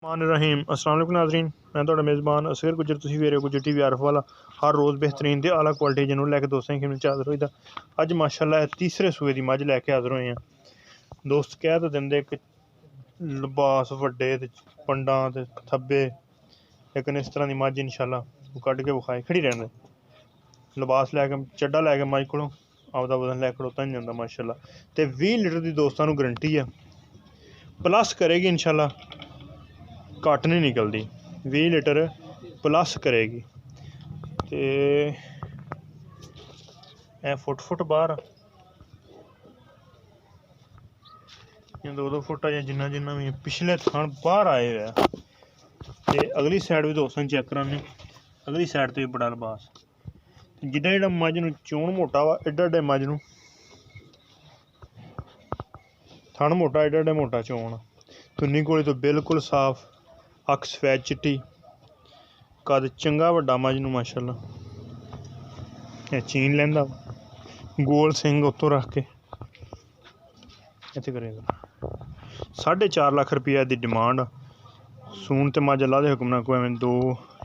मान रहीम अस्सलाम वालेकुम नाज़रीन, मैं ਤੁਹਾਡਾ मेज़बान असगर गुजर ਤੁਸੀਂ ਵੇਖ ਰਹੇ ਹੋ गुजर टीवी आरफ वाला हर रोज़ बेहतरीन ते आला क्वालिटी जनून लैके दोस्तें की खिदमत हाज़र होईदा। अज माशाअल्लाह तीसरे सूए दी मझ लैके हाज़र होए हैं। दोस्त कह तो दिंदे कि लिबास वड्डे ते पंडां ते थब्बे, लेकिन इस तरह दी मझ इंशाअल्लाह वो कड्ढ के विखाए खड़ी रहने लिबास लैके चड्डा लैके मझ कोलों आपदा वजन लैके खड़ोता नहीं जांदा माशाअल्लाह। ते 20 लीटर दी दोस्तां नूं गारंटी है, प्लस करेगी इंशाअल्लाह, घट नहीं निकलती। 20 लीटर प्लस करेगी ते फुट बाहर दो फुट या जिन्ना जिन्ना भी पिछले थान बाहर आए हुए है। ते अगली साइड भी दोस्तों चेक कराने, अगली साइड तो भी बड़ा लिबास जिदा जिहड़ा मझ नूं चोण मोटा वा एडा एडा मझ नूं थन मोटा एडा एडा मोटा चोण, तुन्नी कोली तो बिल्कुल साफ, अख सफैद चिट्टी, कद चंगा वड्डा मझ नूं माशाअल्लाह चीन लैंदा गोल सिंह उत्तों रख के इत्थे करेगा। 4.5 लाख रुपया दी डिमांड। सून ते मझ अल्लाह दे हुक्म नाल कोई 2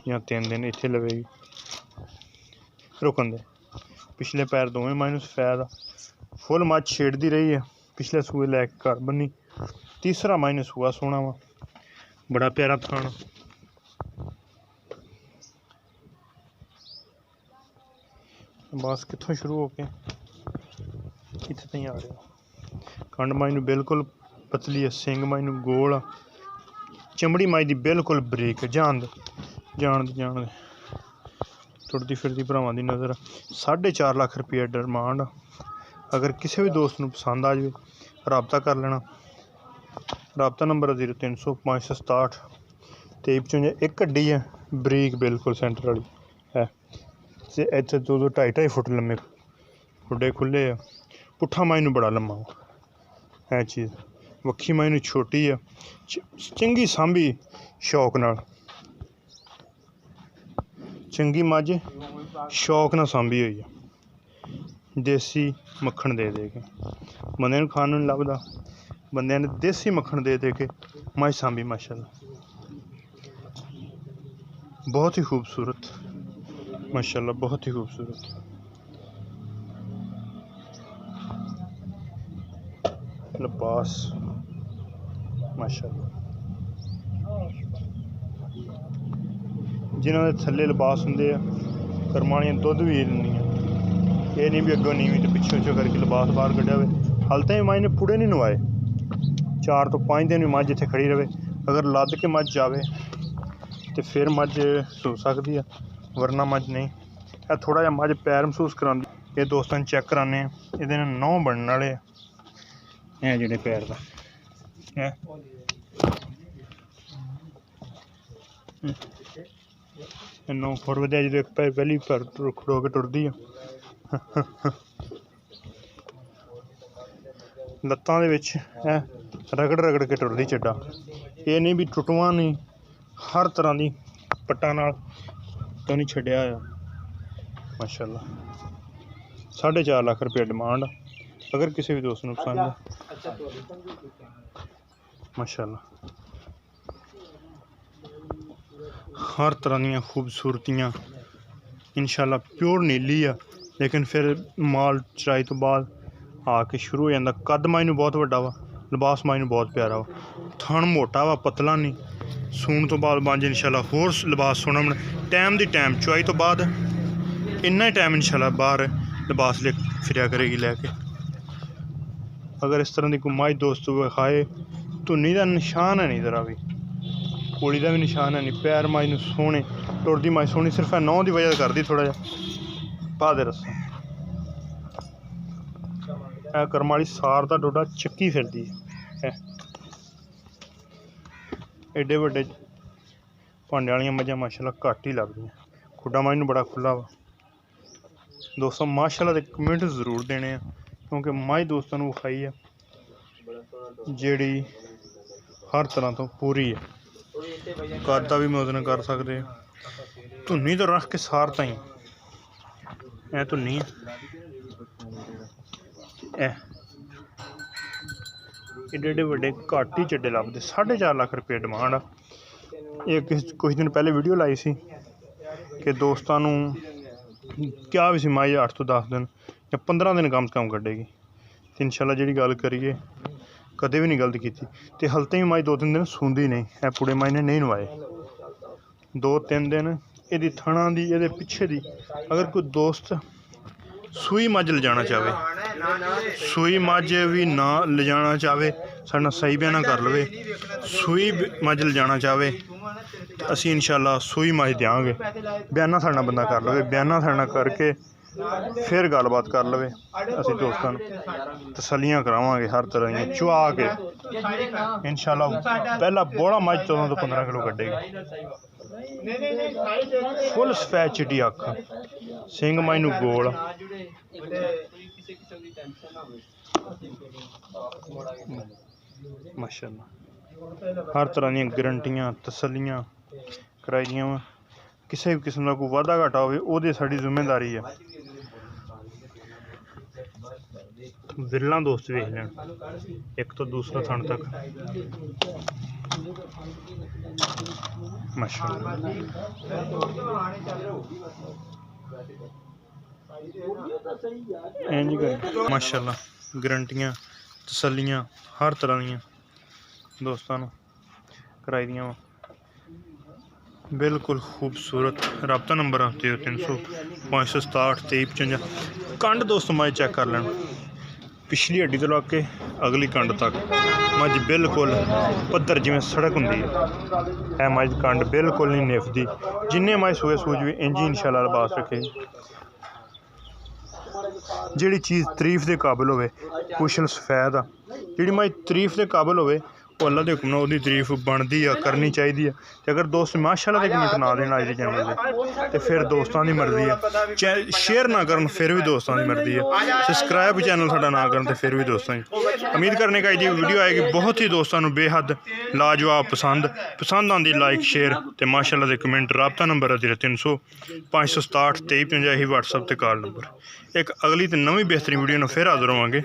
या 3 दिन इत्थे लवेगी। रुकन दे पिछले पैर दोवें मझ नूं सफैद फुल मझ छेड़दी रही है, पिछले सूए लैके घर बन्नी, तीसरा मझ नूं सूआ सोना वा, बड़ा प्यारा थान। बस कित्थों शुरू हो के इत्थे ताईं आ रहा। कंड मझ नूं बिल्कुल पतली है, सिंग मझ नूं गोल, चमड़ी मझ दी बिल्कुल बरीक, जान दे टुरदी फिरदी भरावां दी नज़र। 4.5 लाख रुपया डिमांड। अगर किसी भी दोस्त नूं पसंद आ जाए रबता कर लेना। रबता नंबर 0300 567 2355। एक हड्डी है बरीक बिल्कुल सेंटर वाली है, इत्थे 2-2.5 फुट लम्मे खुडे खुले है। पुट्ठा मझ नूं बड़ा लम्मा है चीज़, वक्खी मझ नूं छोटी है, चंगी सांभी शौक नाल, चंगी मझ शौक नाल सांभी हुई है। देसी मक्खन दे के बंदे नूं खाने नहीं लभदा, बंदे ने देसी मक्खन दे के मझ सांभी माशाअल्लाह, बहुत ही खूबसूरत माशाअल्लाह, बहुत ही खूबसूरत। लिबास माशाअल्लाह, जिन्हां दे थल्ले लिबास हुंदे आ करमानियां दुद्ध भी लैंदियां, ये नहीं भी अग्गों नीवीं ते पिछों करके लिबास बाहर कड्ढिया होवे। हाल ताईं मझ ने पुड़े नहीं नवाए, 4 तो 5 दिन भी मझ इत्थे खड़ी रहे। अगर लद के मझ जावे तो फिर मझ सू सकती है, वरना मझ नहीं। थोड़ा जिहा मझ पैर महसूस करांदी, ये दोस्तां चेक कराने इहदे नाल 9 बनने वाले है जेह्ड़े पैर दा है। नौ फुट वधिया जो एक पैर पहली पैर खड़ो के टुरदी है। लत्तां दे विच है रगड़ रगड़ के टुरदी चड्डा, ये नहीं भी टुटवा नहीं, हर तरह दी पट्टां नाल तो नहीं छड्डिया होया माशाअल्लाह। 4.5 लाख रुपया डिमांड। अगर किसी भी दोस्त नूं पसंद है माशाअल्लाह, हर तरह दी खूबसूरतियाँ इंशाअल्लाह। प्योर नीली है, लेकिन फिर माल चराई तो बाद आके शुरू हो जाता। कद मझ नूं बहुत वड्डा वा, लिबास मझ नूं बहुत प्यारा वा, थन मोटा वा पतला नहीं। सून तो बाद मंझ इंशाअल्लाह होर लिबास सोहना बना। टाइम दी टाइम चुआई तो बाद इन्ना ही टाइम इंशाअल्लाह बाहर लिबास ले फिरिया करेगी लैके। अगर इस तरह की कोई मझ दोस्त विखाए, धुन्नी का निशान है नहीं जरा भी, कोली का भी निशान है नहीं, पैर मझ नूं सोहने, टुरदी मझ सोहनी, सिर्फ नौ की वजह करदी थोड़ा जिहा पा दे रस्सा। कर्म वाली सार का डोडा चक्की फिरदी है। एडे वड्डे भांडे वालियां मझां माशाअल्लाह घट ही लभदियां। खुड्डा मझ नूं बड़ा खुला वा। दोस्तों माशाअल्लाह दे कमेंट जरूर देने, क्योंकि मझ दोस्तों नूं विखाई है जेह्ड़ी हर तरह तो पूरी है। कद दा भी वजन कर सकदे, धुन्नी तो रख के सार ताईं ऐ धुन्नी है। एडे एडे वड्डे घट ही चड्डे लभदे। 4.5 लाख रुपया डिमांड आ। ये कुछ दिन पहले वीडियो लाई सी कि दोस्तों क्या भी सी माई 8 तो 10 दिन या 15 दिन कम से कम कड्डेगी। तो इंशाल्लाह जी गल करिए कदे भी नहीं गलत की। तो हलते भी माई 2-3 दिन सूंदी नहीं है, पुड़े माई ने नहीं नवाए 2-3 दिन। ये थणा दी ये पिछे दी अगर कोई दोस्त सूई मझ ले जाना चाहे, सूई मझ भी ना ले जाना चाहे, साडा सही बयाना कर लवे, सूई मझ ले जाना चाहे तो असी इंशाल्लाह सूई मझ देंगे। बयाना साडा बंदा कर लवे, बयाना साडा करके फिर गलबात कर लवे, असी दोस्तों तसलियाँ करावांगे हर तरह दी चुआ के इंशाल्लाह। पहला बोड़ा मझ 14 तो 15 किलो कड्डेगी। फुल सफेद चिट्टी अख, सिंह माई नू गोल, माशाअल्लाह हर तरह दी गारंटियां तसलियां कराई दियां वा। किसी भी किस्म का कोई वाधा घाटा होवे ओहदी साडी जिम्मेदारी है। विरला दोस्त वेख लैन एक तो दूसरा थण तक माशाअल्लाह। माशाअल्लाह गारंटियां तसलियां हर तरह दी दोस्तों कराई दियां वा। बिल्कुल खूबसूरत रबता नंबर 0300 567 2355। कंड दोस्तों मज चेक कर लैन, पिछली हड्डी तो लग के अगली कंड तक मझ बिल्कुल पद्धर जिवें सड़क होंदी है। मझ कंड बिल्कुल नहीं निफदी, जिन्ने मझ सूए सूज भी इंज ही इंशाल्लाह लिबास रखेगी। जिहड़ी चीज़ तरीफ के काबिल होवे कुशल सफैद आ, जिहड़ी मझ तरीफ के काबिल होवे वो अल्लाह के हुक्म नाल ओहदी तरीफ बनती है, करनी चाहिए। तो अगर दोस्त माशाअल्लाह के कमेंट ना देन अज के चैनल से तो फिर दोस्तों की मर्जी है, शेयर ना करन फिर भी दोस्तों की मर्जी है, सबसक्राइब चैनल साडा ना करन तो फिर भी दोस्तों की। उम्मीद करने का जी वीडियो आएगी बहुत ही दोस्तों को बेहद लाजवाब पसंद आती। लाइक शेयर तो माशाअल्लाह के कमेंट। रबता नंबर 0300 567 2355 यही व्हाट्सएप ते कॉल नंबर। एक अगली तो नवी बेहतरीन वीडियो में फिर हाजिर होवांगे।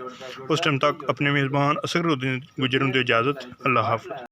उस टाइम तक अपने मेज़बान असगरुद्दीन गुजर को इजाज़त। अल्लाह हाफ़िज़।